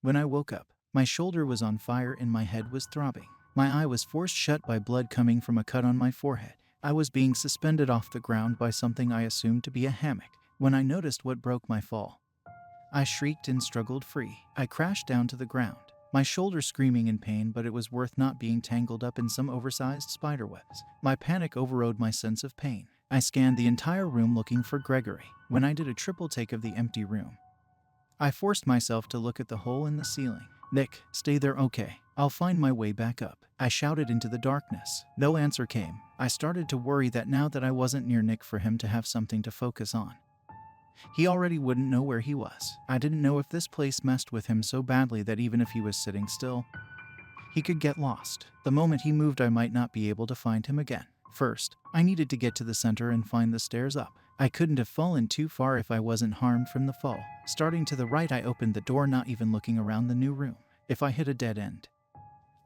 When I woke up, my shoulder was on fire and my head was throbbing. My eye was forced shut by blood coming from a cut on my forehead. I was being suspended off the ground by something I assumed to be a hammock. When I noticed what broke my fall, I shrieked and struggled free. I crashed down to the ground, my shoulder screaming in pain, but it was worth not being tangled up in some oversized spiderwebs. My panic overrode my sense of pain. I scanned the entire room looking for Gregory. When I did a triple take of the empty room, I forced myself to look at the hole in the ceiling. "Nick, stay there, okay? I'll find my way back up," I shouted into the darkness. No answer came. I started to worry that now that I wasn't near Nick for him to have something to focus on, he already wouldn't know where he was. I didn't know if this place messed with him so badly that even if he was sitting still, he could get lost. The moment he moved, I might not be able to find him again. First, I needed to get to the center and find the stairs up. I couldn't have fallen too far if I wasn't harmed from the fall. Starting to the right, I opened the door, not even looking around the new room. If I hit a dead end,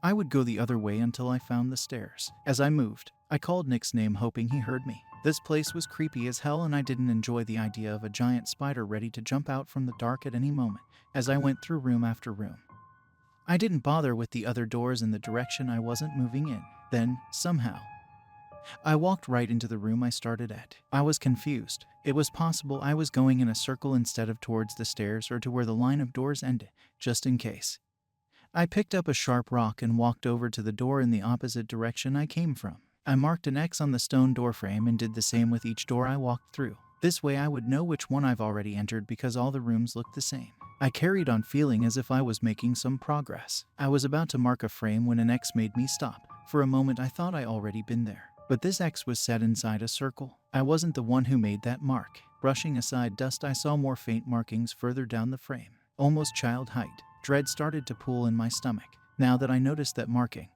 I would go the other way until I found the stairs. As I moved, I called Nick's name, hoping he heard me. This place was creepy as hell, and I didn't enjoy the idea of a giant spider ready to jump out from the dark at any moment. As I went through room after room, I didn't bother with the other doors in the direction I wasn't moving in. Then, somehow, I walked right into the room I started at. I was confused. It was possible I was going in a circle instead of towards the stairs or to where the line of doors ended, just in case. I picked up a sharp rock and walked over to the door in the opposite direction I came from. I marked an X on the stone doorframe and did the same with each door I walked through. This way I would know which one I've already entered because all the rooms looked the same. I carried on feeling as if I was making some progress. I was about to mark a frame when an X made me stop. For a moment I thought I already been there. But this X was set inside a circle. I wasn't the one who made that mark. Brushing aside dust, I saw more faint markings further down the frame, almost child height. Dread started to pool in my stomach. Now that I noticed that marking,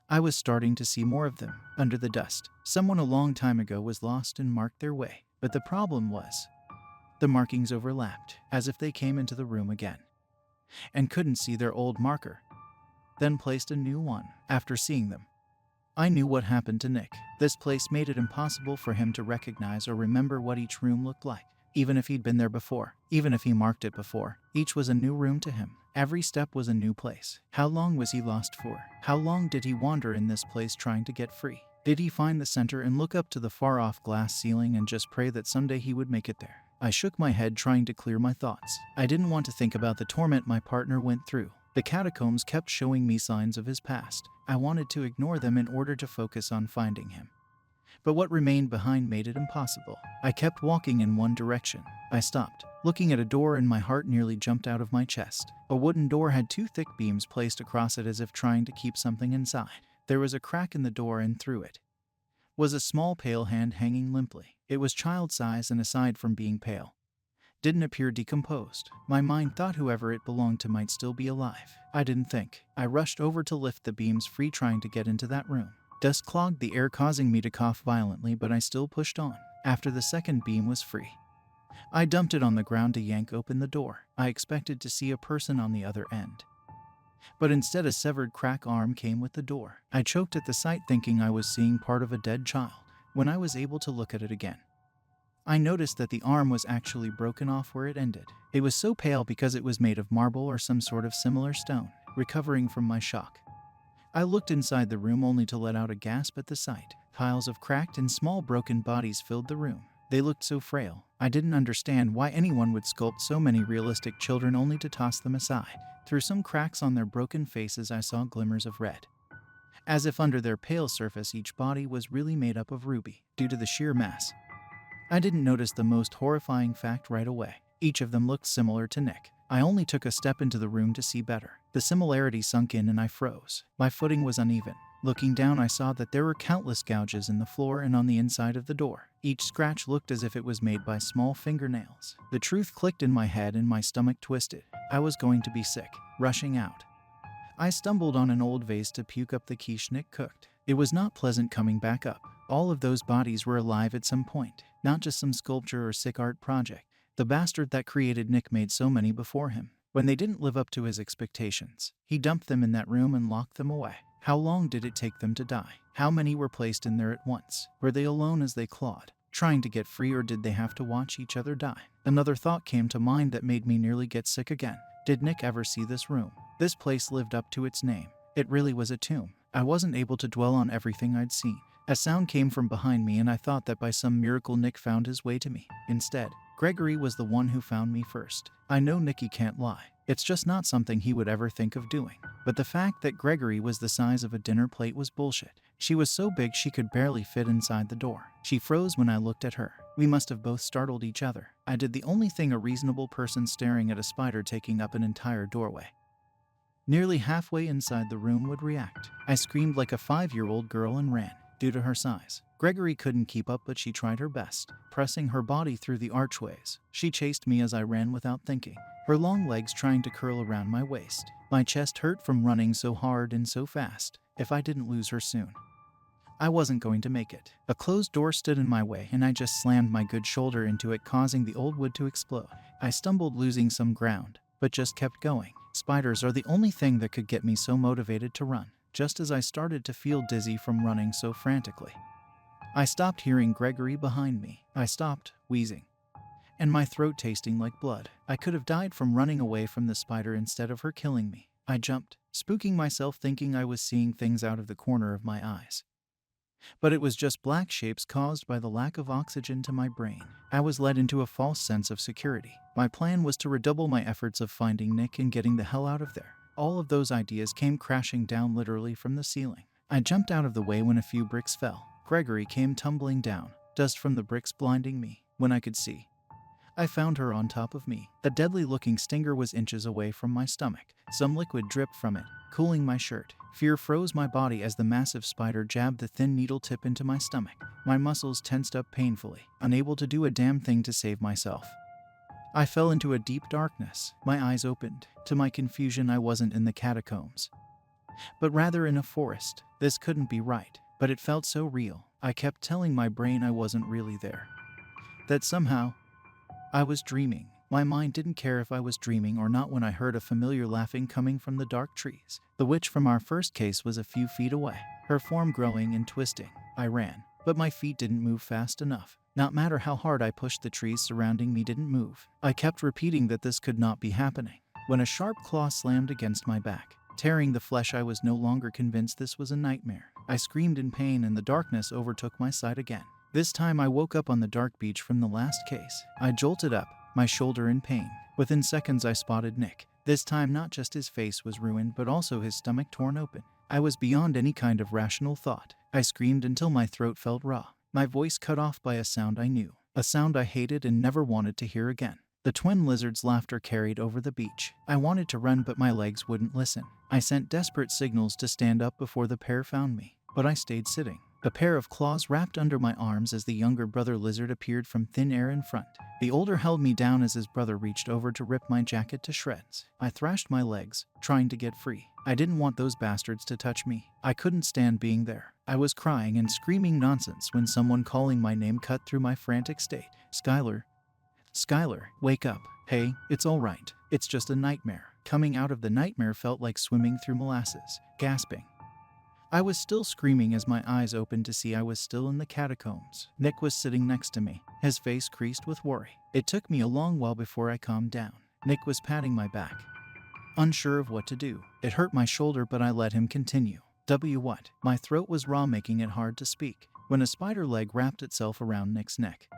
I was starting to see more of them. Under the dust, someone a long time ago was lost and marked their way. But the problem was, the markings overlapped, as if they came into the room again and couldn't see their old marker, then placed a new one. After seeing them, I knew what happened to Nick. This place made it impossible for him to recognize or remember what each room looked like. Even if he'd been there before, even if he marked it before, each was a new room to him. Every step was a new place. How long was he lost for? How long did he wander in this place trying to get free? Did he find the center and look up to the far-off glass ceiling and just pray that someday he would make it there? I shook my head, trying to clear my thoughts. I didn't want to think about the torment my partner went through. The catacombs kept showing me signs of his past. I wanted to ignore them in order to focus on finding him. But what remained behind made it impossible. I kept walking in one direction. I stopped, looking at a door, and my heart nearly jumped out of my chest. A wooden door had two thick beams placed across it as if trying to keep something inside. There was a crack in the door, and through it was a small pale hand hanging limply. It was child-size and, aside from being pale, didn't appear decomposed. My mind thought whoever it belonged to might still be alive. I didn't think. I rushed over to lift the beams free, trying to get into that room. Dust clogged the air, causing me to cough violently, but I still pushed on. After the second beam was free, I dumped it on the ground to yank open the door. I expected to see a person on the other end, but instead a severed crack arm came with the door. I choked at the sight, thinking I was seeing part of a dead child. When I was able to look at it again, I noticed that the arm was actually broken off where it ended. It was so pale because it was made of marble or some sort of similar stone. Recovering from my shock, I looked inside the room only to let out a gasp at the sight. Piles of cracked and small broken bodies filled the room. They looked so frail. I didn't understand why anyone would sculpt so many realistic children only to toss them aside. Through some cracks on their broken faces, I saw glimmers of red, as if under their pale surface each body was really made up of ruby. Due to the sheer mass, I didn't notice the most horrifying fact right away. Each of them looked similar to Nick. I only took a step into the room to see better. The similarity sunk in and I froze. My footing was uneven. Looking down, I saw that there were countless gouges in the floor and on the inside of the door. Each scratch looked as if it was made by small fingernails. The truth clicked in my head and my stomach twisted. I was going to be sick. Rushing out, I stumbled on an old vase to puke up the quiche Nick cooked. It was not pleasant coming back up. All of those bodies were alive at some point, not just some sculpture or sick art project. The bastard that created Nick made so many before him. When they didn't live up to his expectations, he dumped them in that room and locked them away. How long did it take them to die? How many were placed in there at once? Were they alone as they clawed, trying to get free, or did they have to watch each other die? Another thought came to mind that made me nearly get sick again. Did Nick ever see this room? This place lived up to its name. It really was a tomb. I wasn't able to dwell on everything I'd seen. A sound came from behind me and I thought that by some miracle Nick found his way to me. Instead, Gregory was the one who found me first. I know Nicky can't lie. It's just not something he would ever think of doing. But the fact that Gregory was the size of a dinner plate was bullshit. She was so big she could barely fit inside the door. She froze when I looked at her. We must have both startled each other. I did the only thing a reasonable person staring at a spider taking up an entire doorway, nearly halfway inside the room, would react. I screamed like a 5-year-old girl and ran. Due to her size, Gregory couldn't keep up, but she tried her best, pressing her body through the archways. She chased me as I ran without thinking, her long legs trying to curl around my waist. My chest hurt from running so hard and so fast. If I didn't lose her soon, I wasn't going to make it. A closed door stood in my way and I just slammed my good shoulder into it, causing the old wood to explode. I stumbled, losing some ground, but just kept going. Spiders are the only thing that could get me so motivated to run. Just as I started to feel dizzy from running so frantically, I stopped hearing Gregory behind me. I stopped, wheezing, and my throat tasting like blood. I could have died from running away from the spider instead of her killing me. I jumped, spooking myself, thinking I was seeing things out of the corner of my eyes. But it was just black shapes caused by the lack of oxygen to my brain. I was led into a false sense of security. My plan was to redouble my efforts of finding Nick and getting the hell out of there. All of those ideas came crashing down literally from the ceiling. I jumped out of the way when a few bricks fell. Gregory came tumbling down, dust from the bricks blinding me. When I could see, I found her on top of me. A deadly-looking stinger was inches away from my stomach. Some liquid dripped from it, cooling my shirt. Fear froze my body as the massive spider jabbed the thin needle tip into my stomach. My muscles tensed up painfully, unable to do a damn thing to save myself. I fell into a deep darkness. My eyes opened. To my confusion, I wasn't in the catacombs, but rather in a forest. This couldn't be right, but it felt so real. I kept telling my brain I wasn't really there, that somehow I was dreaming. My mind didn't care if I was dreaming or not when I heard a familiar laughing coming from the dark trees. The witch from our first case was a few feet away, her form growing and twisting. I ran, but my feet didn't move fast enough. Not matter how hard I pushed, the trees surrounding me didn't move. I kept repeating that this could not be happening. When a sharp claw slammed against my back, tearing the flesh, I was no longer convinced this was a nightmare. I screamed in pain and the darkness overtook my sight again. This time I woke up on the dark beach from the last case. I jolted up, my shoulder in pain. Within seconds I spotted Nick. This time not just his face was ruined, but also his stomach torn open. I was beyond any kind of rational thought. I screamed until my throat felt raw, my voice cut off by a sound I knew, a sound I hated and never wanted to hear again. The twin lizards' laughter carried over the beach. I wanted to run, but my legs wouldn't listen. I sent desperate signals to stand up before the pair found me, but I stayed sitting. A pair of claws wrapped under my arms as the younger brother lizard appeared from thin air in front. The older held me down as his brother reached over to rip my jacket to shreds. I thrashed my legs, trying to get free. I didn't want those bastards to touch me. I couldn't stand being there. I was crying and screaming nonsense when someone calling my name cut through my frantic state. Skylar. Skylar, wake up. Hey, it's all right. It's just a nightmare. Coming out of the nightmare felt like swimming through molasses, gasping. I was still screaming as my eyes opened to see I was still in the catacombs. Nick was sitting next to me, his face creased with worry. It took me a long while before I calmed down. Nick was patting my back, unsure of what to do. It hurt my shoulder, but I let him continue. What? My throat was raw, making it hard to speak. When a spider leg wrapped itself around Nick's neck,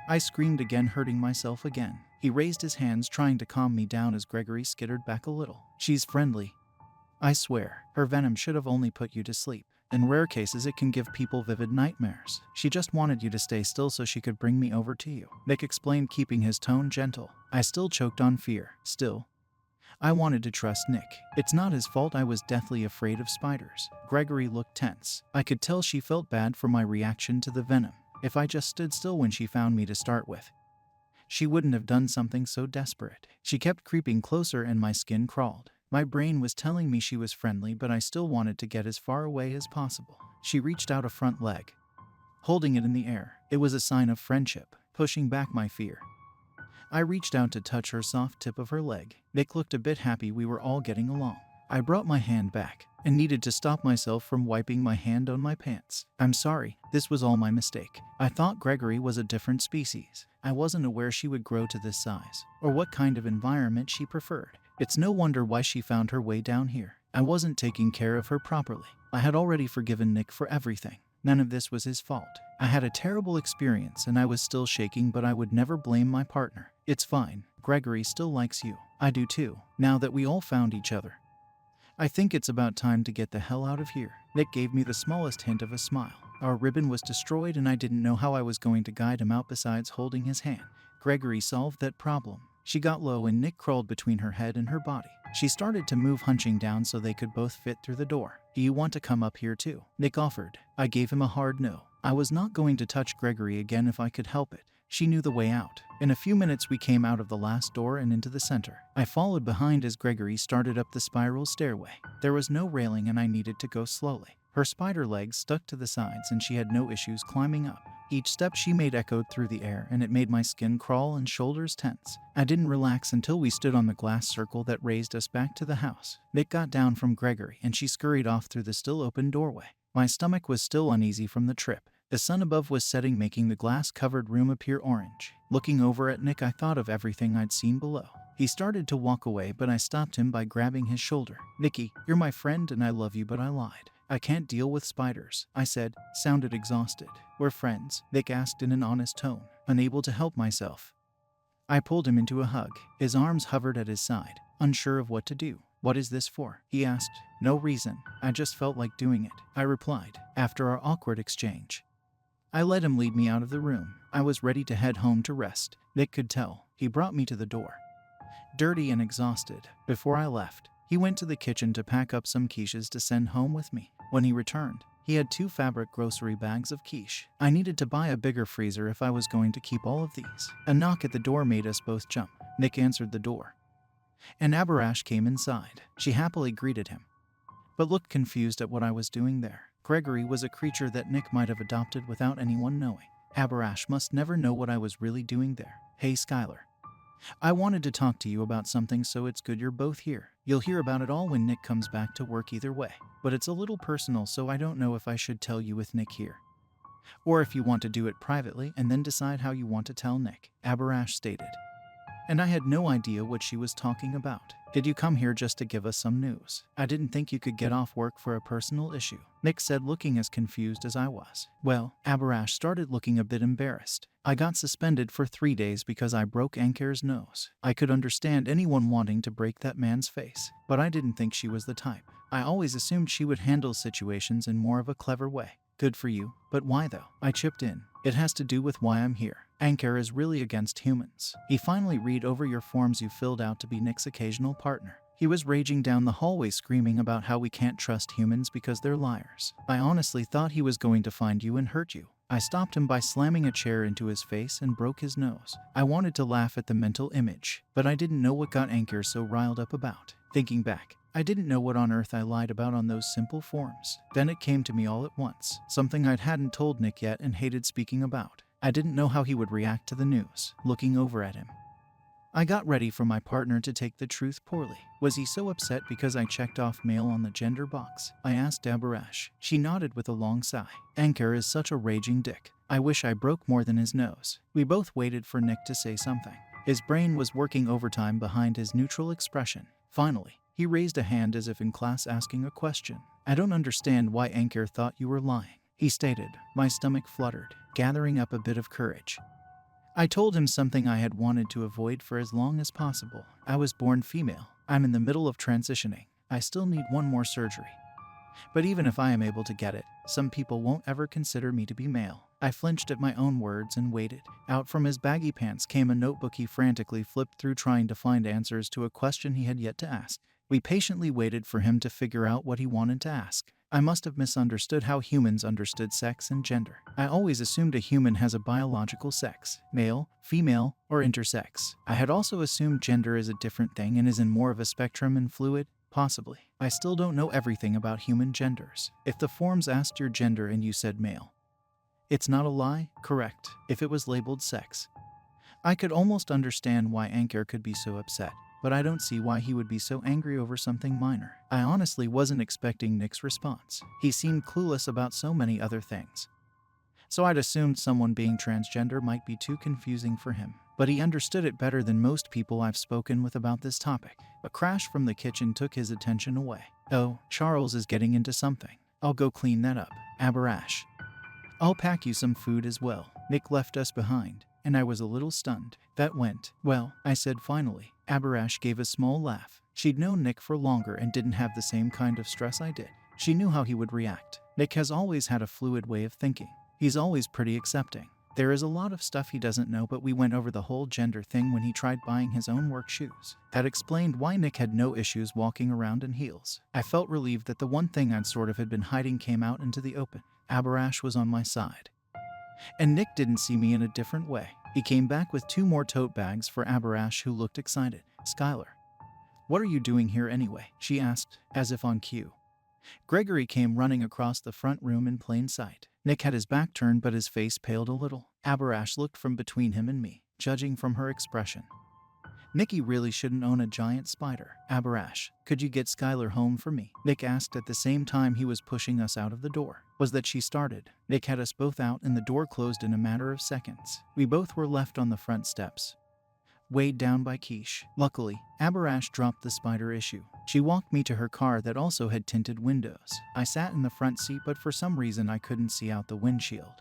I screamed again, hurting myself again. He raised his hands, trying to calm me down as Gregory skittered back a little. She's friendly. I swear, her venom should have only put you to sleep. In rare cases, it can give people vivid nightmares. She just wanted you to stay still so she could bring me over to you, Nick explained, keeping his tone gentle. I still choked on fear. Still, I wanted to trust Nick. It's not his fault I was deathly afraid of spiders. Gregory looked tense. I could tell she felt bad for my reaction to the venom. If I just stood still when she found me to start with, she wouldn't have done something so desperate. She kept creeping closer and my skin crawled. My brain was telling me she was friendly, but I still wanted to get as far away as possible. She reached out a front leg, holding it in the air. It was a sign of friendship, pushing back my fear. I reached out to touch her soft tip of her leg. Nick looked a bit happy we were all getting along. I brought my hand back and needed to stop myself from wiping my hand on my pants. I'm sorry, this was all my mistake. I thought Gregory was a different species. I wasn't aware she would grow to this size, or what kind of environment she preferred. It's no wonder why she found her way down here. I wasn't taking care of her properly. I had already forgiven Nick for everything. None of this was his fault. I had a terrible experience and I was still shaking, but I would never blame my partner. It's fine. Gregory still likes you. I do too, now that we all found each other. I think it's about time to get the hell out of here. Nick gave me the smallest hint of a smile. Our ribbon was destroyed and I didn't know how I was going to guide him out besides holding his hand. Gregory solved that problem. She got low and Nick crawled between her head and her body. She started to move, hunching down so they could both fit through the door. Do you want to come up here too? Nick offered. I gave him a hard no. I was not going to touch Gregory again if I could help it. She knew the way out. In a few minutes we came out of the last door and into the center. I followed behind as Gregory started up the spiral stairway. There was no railing and I needed to go slowly. Her spider legs stuck to the sides and she had no issues climbing up. Each step she made echoed through the air and it made my skin crawl and shoulders tense. I didn't relax until we stood on the glass circle that raised us back to the house. Nick got down from Gregory and she scurried off through the still open doorway. My stomach was still uneasy from the trip. The sun above was setting, making the glass-covered room appear orange. Looking over at Nick, I thought of everything I'd seen below. He started to walk away, but I stopped him by grabbing his shoulder. Nicky, you're my friend and I love you, but I lied. I can't deal with spiders, I said, sounded exhausted. We're friends, Nick asked in an honest tone, unable to help myself. I pulled him into a hug. His arms hovered at his side, unsure of what to do. What is this for? He asked. No reason. I just felt like doing it, I replied, after our awkward exchange. I let him lead me out of the room. I was ready to head home to rest. Nick could tell. He brought me to the door, dirty and exhausted. Before I left, he went to the kitchen to pack up some quiches to send home with me. When he returned, he had 2 fabric grocery bags of quiche. I needed to buy a bigger freezer if I was going to keep all of these. A knock at the door made us both jump. Nick answered the door, and Abarash came inside. She happily greeted him, but looked confused at what I was doing there. Gregory was a creature that Nick might have adopted without anyone knowing. Abarash must never know what I was really doing there. Hey Skylar, I wanted to talk to you about something, so it's good you're both here. You'll hear about it all when Nick comes back to work either way. But it's a little personal, so I don't know if I should tell you with Nick here, or if you want to do it privately and then decide how you want to tell Nick, Abarash stated. And I had no idea what she was talking about. Did you come here just to give us some news? I didn't think you could get off work for a personal issue, Nick said, looking as confused as I was. Well, Abarash started looking a bit embarrassed. I got suspended for 3 days because I broke Ankar's nose. I could understand anyone wanting to break that man's face, but I didn't think she was the type. I always assumed she would handle situations in more of a clever way. Good for you, but why though? I chipped in. It has to do with why I'm here. Ankar is really against humans. He finally read over your forms you filled out to be Nick's occasional partner. He was raging down the hallway screaming about how we can't trust humans because they're liars. I honestly thought he was going to find you and hurt you. I stopped him by slamming a chair into his face and broke his nose. I wanted to laugh at the mental image, but I didn't know what got Ankar so riled up about. Thinking back, I didn't know what on earth I lied about on those simple forms. Then it came to me all at once, something I hadn't told Nick yet and hated speaking about. I didn't know how he would react to the news. Looking over at him, I got ready for my partner to take the truth poorly. Was he so upset because I checked off male on the gender box? I asked Abarash. She nodded with a long sigh. Ankar is such a raging dick. I wish I broke more than his nose. We both waited for Nick to say something. His brain was working overtime behind his neutral expression. Finally, he raised a hand as if in class asking a question. I don't understand why Ankar thought you were lying, he stated. My stomach fluttered, gathering up a bit of courage. I told him something I had wanted to avoid for as long as possible. I was born female. I'm in the middle of transitioning. I still need one more surgery. But even if I am able to get it, some people won't ever consider me to be male. I flinched at my own words and waited. Out from his baggy pants came a notebook he frantically flipped through, trying to find answers to a question he had yet to ask. We patiently waited for him to figure out what he wanted to ask. I must have misunderstood how humans understood sex and gender. I always assumed a human has a biological sex, male, female, or intersex. I had also assumed gender is a different thing and is in more of a spectrum and fluid, possibly. I still don't know everything about human genders. If the forms asked your gender and you said male, it's not a lie, correct? If it was labeled sex, I could almost understand why Ankar could be so upset. But I don't see why he would be so angry over something minor. I honestly wasn't expecting Nick's response. He seemed clueless about so many other things, so I'd assumed someone being transgender might be too confusing for him. but he understood it better than most people I've spoken with about this topic. A crash from the kitchen took his attention away. "Oh, Charles is getting into something. I'll go clean that up. Abarash. I'll pack you some food as well." Nick left us behind, and I was a little stunned. "That went well," I said finally. Abarash gave a small laugh. She'd known Nick for longer and didn't have the same kind of stress I did. She knew how he would react. Nick has always had a fluid way of thinking. He's always pretty accepting. There is a lot of stuff he doesn't know, but we went over the whole gender thing when he tried buying his own work shoes. That explained why Nick had no issues walking around in heels. I felt relieved that the one thing I'd sort of had been hiding came out into the open. Abarash was on my side. And Nick didn't see me in a different way. He came back with 2 more tote bags for Abarash, who looked excited. "Skylar, what are you doing here anyway?" she asked, as if on cue. Gregory came running across the front room in plain sight. Nick had his back turned, but his face paled a little. Abarash looked from between him and me, judging from her expression. "Nicky really shouldn't own a giant spider." "Abarash, could you get Skylar home for me?" Nick asked at the same time he was pushing us out of the door. Was that she started. Nick had us both out and the door closed in a matter of seconds. We both were left on the front steps, weighed down by quiche. Luckily, Abarash dropped the spider issue. She walked me to her car that also had tinted windows. I sat in the front seat, but for some reason I couldn't see out the windshield,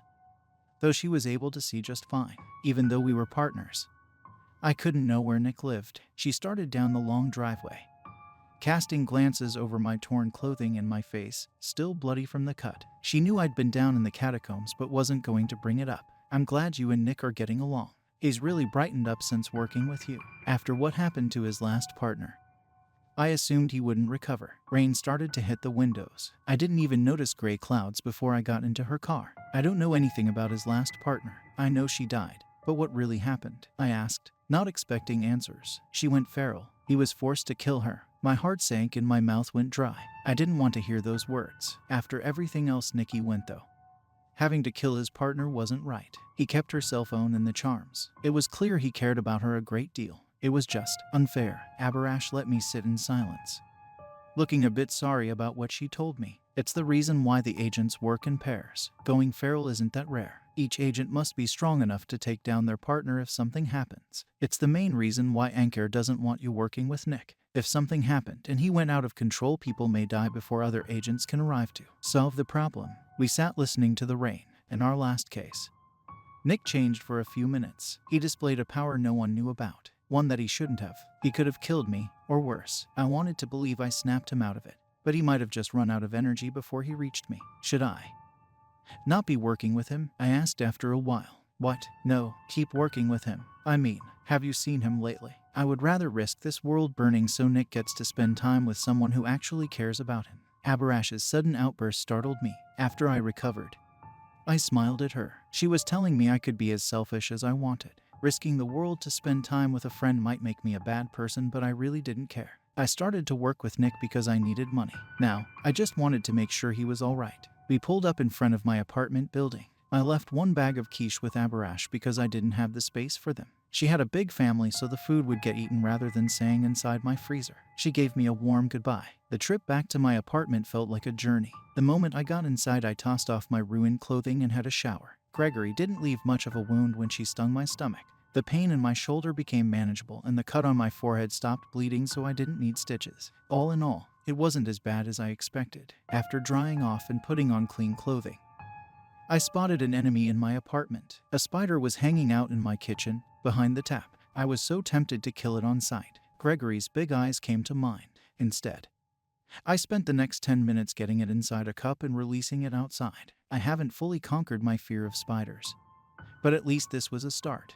though she was able to see just fine. Even though we were partners, I couldn't know where Nick lived. She started down the long driveway, casting glances over my torn clothing and my face, still bloody from the cut. She knew I'd been down in the catacombs but wasn't going to bring it up. "I'm glad you and Nick are getting along. He's really brightened up since working with you. After what happened to his last partner, I assumed he wouldn't recover." Rain started to hit the windows. I didn't even notice gray clouds before I got into her car. "I don't know anything about his last partner. I know she died. But what really happened?" I asked, not expecting answers. "She went feral. He was forced to kill her." My heart sank and my mouth went dry. I didn't want to hear those words. After everything else Nicky went through, having to kill his partner wasn't right. He kept her cell phone and the charms. It was clear he cared about her a great deal. It was just unfair. Abarash let me sit in silence, looking a bit sorry about what she told me. "It's the reason why the agents work in pairs. Going feral isn't that rare. Each agent must be strong enough to take down their partner if something happens. It's the main reason why Anker doesn't want you working with Nick. If something happened and he went out of control, people may die before other agents can arrive to solve the problem." We sat listening to the rain. In our last case, Nick changed for a few minutes. He displayed a power no one knew about, one that he shouldn't have. He could have killed me, or worse. I wanted to believe I snapped him out of it, but he might have just run out of energy before he reached me. "Should I not be working with him?" I asked after a while. "What? No, keep working with him. I mean, have you seen him lately? I would rather risk this world burning so Nick gets to spend time with someone who actually cares about him." Abarash's sudden outburst startled me. After I recovered, I smiled at her. She was telling me I could be as selfish as I wanted. Risking the world to spend time with a friend might make me a bad person, but I really didn't care. I started to work with Nick because I needed money. Now, I just wanted to make sure he was alright. We pulled up in front of my apartment building. I left 1 bag of quiche with Abarash because I didn't have the space for them. She had a big family, so the food would get eaten rather than staying inside my freezer. She gave me a warm goodbye. The trip back to my apartment felt like a journey. The moment I got inside, I tossed off my ruined clothing and had a shower. Gregory didn't leave much of a wound when she stung my stomach. The pain in my shoulder became manageable, and the cut on my forehead stopped bleeding, so I didn't need stitches. All in all, it wasn't as bad as I expected. After drying off and putting on clean clothing, I spotted an enemy in my apartment. A spider was hanging out in my kitchen, behind the tap. I was so tempted to kill it on sight. Gregory's big eyes came to mind. Instead, I spent the next 10 minutes getting it inside a cup and releasing it outside. I haven't fully conquered my fear of spiders, but at least this was a start.